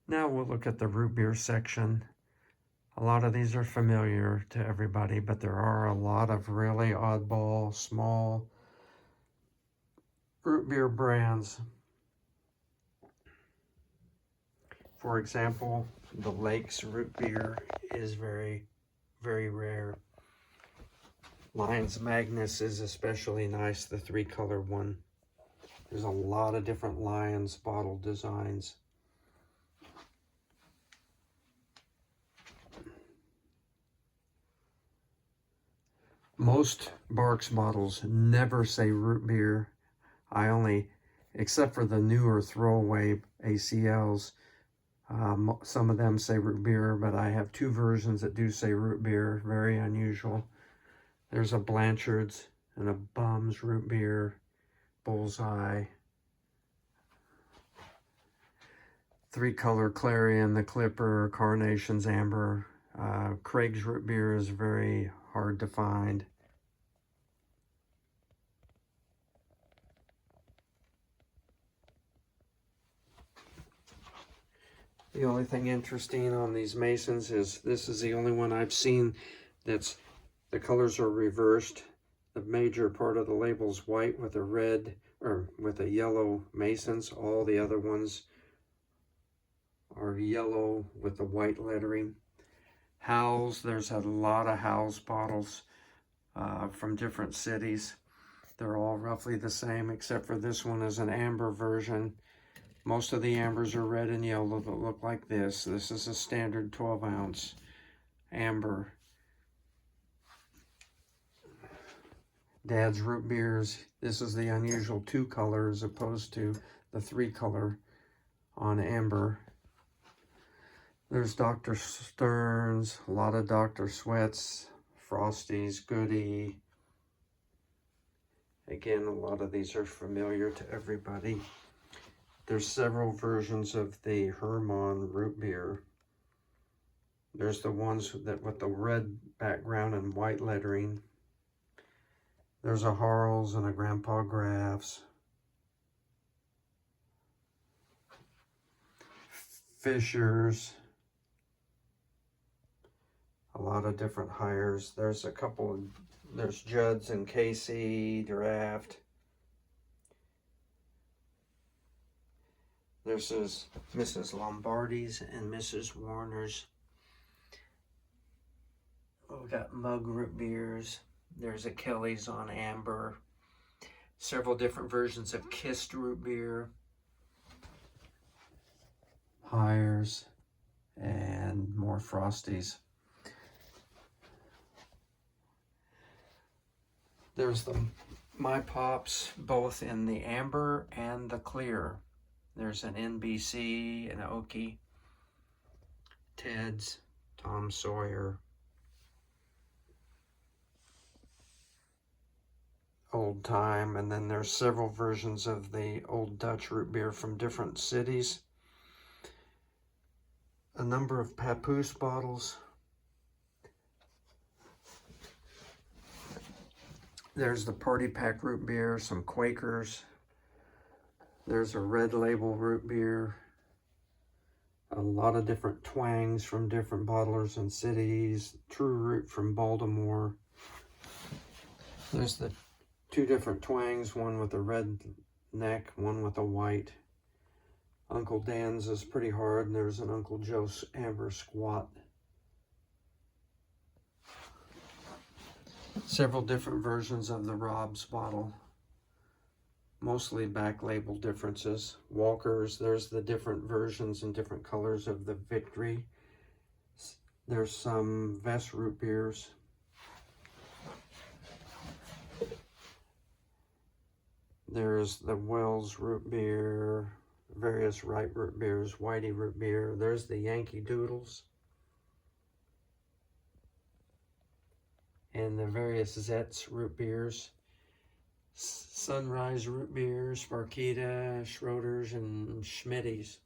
Now we'll look at the root beer section. A lot of these are familiar to everybody, but there are a lot of really oddball, small root beer brands. For example, the Lakes root beer is very, very rare. Lions Magnus is especially nice, the 3-color one. There's a lot of different Lions bottle designs. Most Barks bottles never say root beer. Except for the newer throwaway ACLs, some of them say root beer, but I have 2 versions that do say root beer, very unusual. There's a Blanchard's and a Bum's root beer, Bullseye, 3-color Clarion, the Clipper, Carnation's Amber. Craig's root beer is very hard to find. The only thing interesting on these Masons is this is the only one I've seen that's the colors are reversed. The major part of the label's white with a red or with a yellow Masons. All the other ones are yellow with the white lettering. Howells, there's a lot of Howells bottles from different cities. They're all roughly the same, except for this one is an amber version. Most of the ambers are red and yellow that look like this. This is a standard 12-ounce amber. Dad's root beers, this is the unusual 2-color as opposed to the 3-color on amber. There's Dr. Stearns, a lot of Dr. Sweats, Frosties, Goody. Again, a lot of these are familiar to everybody. There's several versions of the Hermann root beer. There's the ones that with the red background and white lettering. There's a Harl's and a Grandpa Graff's. Fisher's. A lot of different hires. There's a couple, there's Judd's and Casey, Draft. There's Mrs. Lombardi's and Mrs. Warner's. We've got mug root beers. There's a Kelly's on amber. Several different versions of Kissed root beer. Hires and more Frosties. There's the My Pops, both in the amber and the clear. There's an NBC, an Okie, Ted's, Tom Sawyer, Old Time, and then there's several versions of the Old Dutch root beer from different cities. A number of Papoose bottles. There's the Party Pack root beer, some Quakers. There's a Red Label root beer. A lot of different twangs from different bottlers and cities. True Root from Baltimore. There's the 2 different twangs, one with a red neck, one with a white. Uncle Dan's is pretty hard, and there's an Uncle Joe's Amber Squat. Several different versions of the Rob's bottle. Mostly back label differences. Walker's, there's the different versions and different colors of the Victory. There's some Vest root beers. There's the Wells root beer, various Wright root beers, Whitey root beer. There's the Yankee Doodles. And the various Zetz root beers. Sunrise root beer, Sparkita, Schroeder's, and Schmitty's.